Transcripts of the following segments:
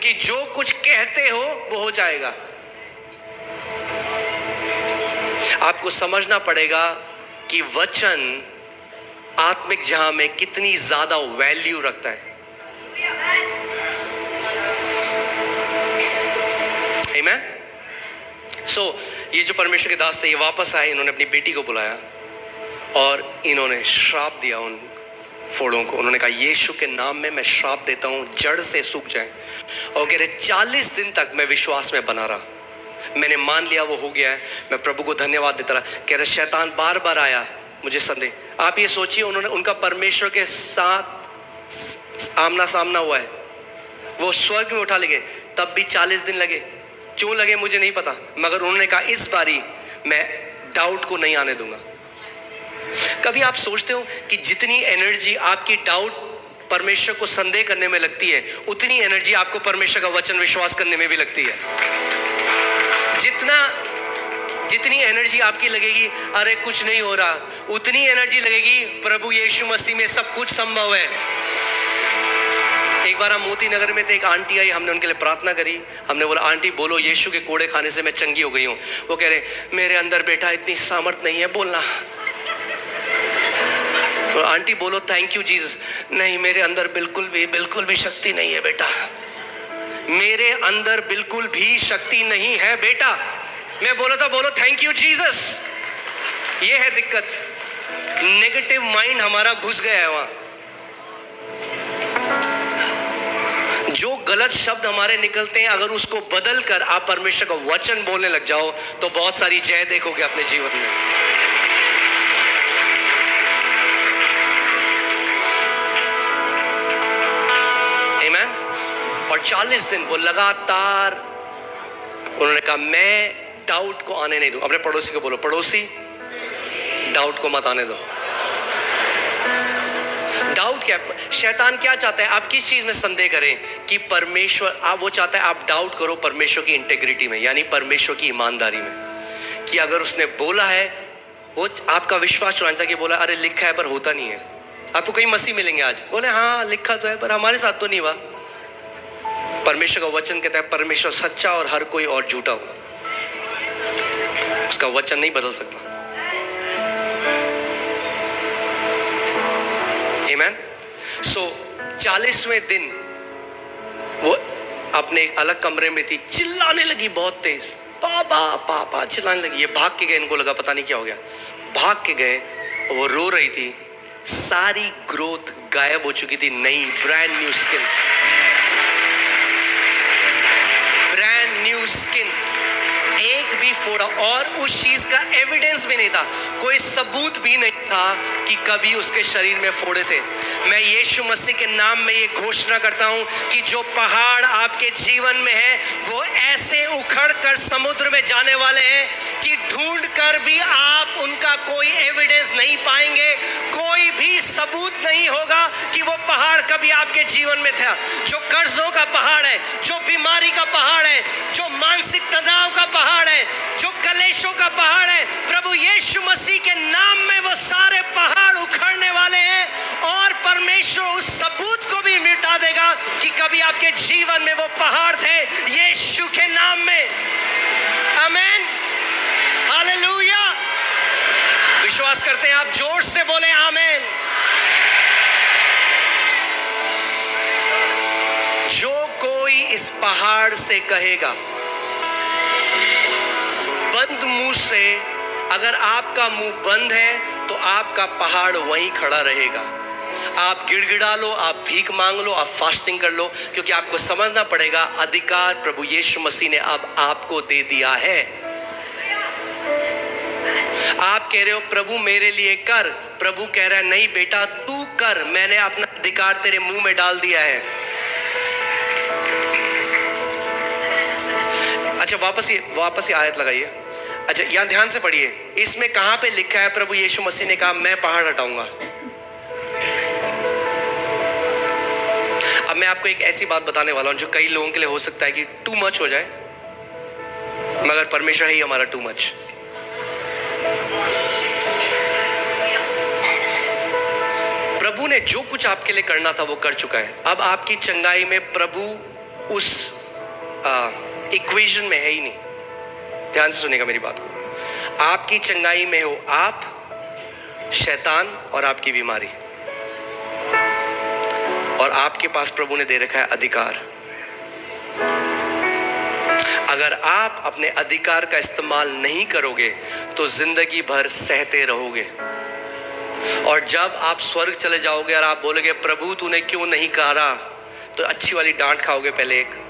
क्योंकि जो कुछ कहते हो वो हो जाएगा। आपको समझना पड़ेगा कि वचन आत्मिक जहां में कितनी ज्यादा वैल्यू रखता है। आमीन। सो ये जो परमेश्वर के दास थे, ये वापस आए, इन्होंने अपनी बेटी को बुलाया और इन्होंने श्राप दिया उन फोड़ों को। उन्होंने कहा यीशु के नाम में मैं श्राप देता हूं, जड़ से सूख जाए। और कह रहे 40 दिन तक मैं विश्वास में बना रहा, मैंने मान लिया वो हो गया है, मैं प्रभु को धन्यवाद देता रहा। कह रहे शैतान बार बार आया, मुझे संदेह। आप ये सोचिए, उन्होंने उनका परमेश्वर के साथ आमना सामना हुआ है, वो स्वर्ग में उठा ले गए, तब भी 40 दिन लगे। क्यों लगे मुझे नहीं पता, मगर उन्होंने कहा इस बारी मैं डाउट को नहीं आने दूंगा। कभी आप सोचते हो कि जितनी एनर्जी आपकी डाउट परमेश्वर को संदेह करने में लगती है, उतनी एनर्जी आपको परमेश्वर का वचन विश्वास करने में भी लगती है। जितनी एनर्जी आपकी लगेगी अरे कुछ नहीं हो रहा, उतनी एनर्जी लगेगी प्रभु यीशु मसीह में सब कुछ संभव है। एक बार हम मोती नगर में थे, एक आंटी आई, हमने उनके लिए प्रार्थना करी। हमने बोला आंटी बोलो यीशु के कोड़े खाने से मैं चंगी हो गई हूँ। वो कह रहे मेरे अंदर बेटा इतनी सामर्थ नहीं है बोलना। तो आंटी बोलो थैंक यू जीसस। नहीं मेरे अंदर बिल्कुल भी शक्ति नहीं है बेटा, मेरे अंदर बिल्कुल भी शक्ति नहीं है बेटा। मैं बोला था बोलो थैंक यू जीसस। ये है दिक्कत, नेगेटिव माइंड हमारा घुस गया है वहां। जो गलत शब्द हमारे निकलते हैं, अगर उसको बदल कर आप परमेश्वर का वचन बोलने लग जाओ तो बहुत सारी जय देखोगे अपने जीवन में। आमीन। और 40 दिन वो लगातार, उन्होंने कहा मैं डाउट को आने नहीं दूं। अपने पड़ोसी को बोलो पड़ोसी डाउट को मत आने दो। डाउट क्या, शैतान क्या चाहता है, आप किस चीज में संदेह करें कि परमेश्वर, आप वो चाहता है आप डाउट करो परमेश्वर की इंटेग्रिटी में, यानी परमेश्वर की ईमानदारी में, कि अगर उसने बोला है, वो आपका विश्वास चुराना चाहिए। बोला अरे लिखा है पर होता नहीं है। आपको कई मसीह मिलेंगे आज, बोले हाँ लिखा तो है पर हमारे साथ तो नहीं हुआ। परमेश्वर का वचन कहता है परमेश्वर सच्चा और हर कोई और झूठा हो, उसका वचन नहीं बदल सकता। आमीन। सो 40वें दिन वो अपने एक अलग कमरे में थी, चिल्लाने लगी बहुत तेज, पापा पापा चिल्लाने लगी। ये भाग के गए, इनको लगा पता नहीं क्या हो गया, भाग के गए। वो रो रही थी, सारी ग्रोथ गायब हो चुकी थी, नई brand new skin, brand new skin, एक भी फोड़ा, और उस चीज का एविडेंस भी नहीं था, कोई सबूत भी नहीं था कि कभी उसके शरीर में फोड़े थे। मैं यीशु मसीह के नाम में ये घोषणा करता हूं कि जो पहाड़ आपके जीवन में है वो ऐसे उखड़ कर समुद्र में जाने वाले हैं कि ढूंढ कर भी आप उनका कोई एविडेंस नहीं पाएंगे, कोई भी सबूत नहीं होगा कि वो पहाड़ कभी आपके जीवन में था। जो कर्जों का पहाड़ है, जो बीमारी का पहाड़ है, जो मानसिक तनाव का पहाड़ है, जो कलेशों का पहाड़ है, प्रभु यीशु मसीह के नाम में वो सारे पहाड़ उखड़ने वाले हैं और परमेश्वर उस सबूत को भी मिटा देगा कि कभी आपके जीवन में वो पहाड़ थे, यीशु के नाम में। आमीन, हालेलुया। विश्वास करते हैं आप? जोर से बोले आमीन। जो कोई इस पहाड़ से कहेगा, बंद मुंह से, अगर आपका मुंह बंद है तो आपका पहाड़ वहीं खड़ा रहेगा। आप गिड़गिड़ा लो, आप भीख मांग लो, आप फास्टिंग कर लो, क्योंकि आपको समझना पड़ेगा अधिकार प्रभु यीशु मसीह ने अब आपको दे दिया है। आप कह रहे हो प्रभु मेरे लिए कर, प्रभु कह रहा है नहीं बेटा तू कर, मैंने अपना अधिकार तेरे मुंह में डाल दिया है। अच्छा वापस ही आयत लगाइए। अच्छा यहां ध्यान से पढ़िए, इसमें कहां पे लिखा है प्रभु यीशु मसीह ने कहा मैं पहाड़ हटाऊंगा। अब मैं आपको एक ऐसी बात बताने वाला हूं जो कई लोगों के लिए हो सकता है कि टू मच हो जाए, मगर परमेश्वर ही हमारा टू मच। प्रभु ने जो कुछ आपके लिए करना था वो कर चुका है। अब आपकी चंगाई में प्रभु उस इक्वेशन में है ही नहीं। ध्यान से सुनेगा मेरी बात को। आपकी चंगाई में हो आप, शैतान और आपकी बीमारी, और आपके पास प्रभु ने दे रखा है अधिकार। अगर आप अपने अधिकार का इस्तेमाल नहीं करोगे तो जिंदगी भर सहते रहोगे, और जब आप स्वर्ग चले जाओगे और आप बोलोगे प्रभु तूने क्यों नहीं करा, तो अच्छी वाली डांट खाओगे पहले एक,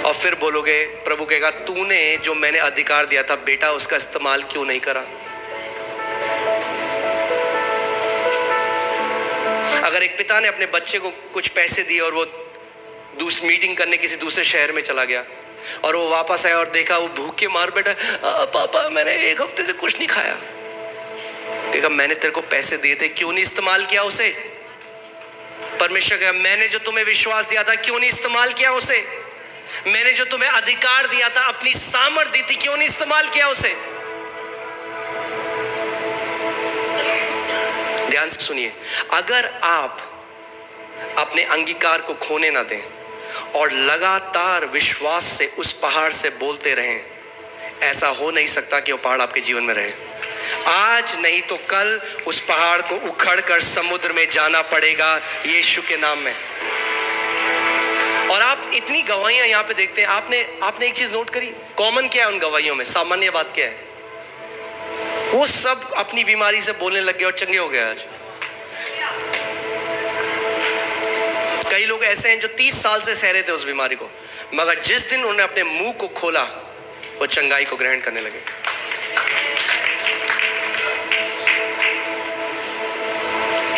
और फिर बोलोगे, प्रभु कहेगा तूने जो मैंने अधिकार दिया था बेटा उसका इस्तेमाल क्यों नहीं करा। अगर एक पिता ने अपने बच्चे को कुछ पैसे दिए और वो मीटिंग करने किसी दूसरे शहर में चला गया, और वो वापस आया और देखा वो भूखे मार बैठा, पापा मैंने एक हफ्ते से कुछ नहीं खाया। कहेगा मैंने तेरे को पैसे दिए थे, क्यों नहीं इस्तेमाल किया उसे। परमेश्वर कहेगा मैंने जो तुम्हें विश्वास दिया था क्यों नहीं इस्तेमाल किया उसे। मैंने जो तुम्हें अधिकार दिया था, अपनी सामर्थ दी थी, क्यों नहीं इस्तेमाल किया उसे। ध्यान से सुनिए, अगर आप अपने अंगीकार को खोने ना दें और लगातार विश्वास से उस पहाड़ से बोलते रहें, ऐसा हो नहीं सकता कि वो पहाड़ आपके जीवन में रहे। आज नहीं तो कल उस पहाड़ को उखड़कर समुद्र में जाना पड़ेगा यीशु के नाम में। और आप इतनी गवाहियां यहां पे देखते हैं, आपने एक चीज नोट करी, कॉमन क्या है उन गवाहियों में, सामान्य बात क्या है, वो सब अपनी बीमारी से बोलने लग गए और चंगे हो गए। आज कई लोग ऐसे हैं जो 30 साल से सह रहे थे उस बीमारी को, मगर जिस दिन उन्होंने अपने मुंह को खोला वो चंगाई को ग्रहण करने लगे।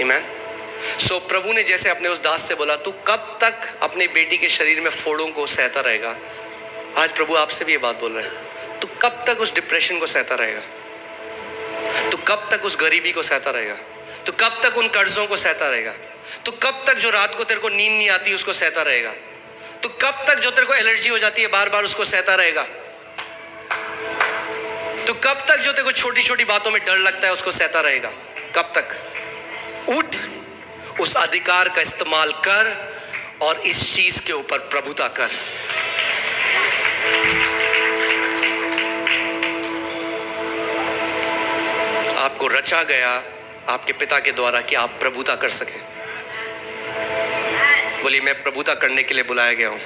आमीन। सो प्रभु ने जैसे अपने उस दास से बोला तू कब तक अपने बेटी के शरीर में फोड़ों को सहता रहेगा, आज प्रभु आपसे भी ये बात बोल रहे हैं, तू कब तक उस डिप्रेशन को सहता रहेगा, तू कब तक उस गरीबी को सहता रहेगा, तू कब तक उन कर्जों को सहता रहेगा, तू कब तक जो रात को तेरे को नींद नहीं आती उसको सहता रहेगा, तू कब तक जो तेरे को एलर्जी हो जाती है बार बार उसको सहता रहेगा, तू कब तक जो तेरे को छोटी छोटी बातों में डर लगता है उसको सहता रहेगा, कब तक। उठ, उस अधिकार का इस्तेमाल कर और इस चीज के ऊपर प्रभुता कर। आपको रचा गया आपके पिता के द्वारा कि आप प्रभुता कर सके। बोलिए मैं प्रभुता करने के लिए बुलाया गया हूं।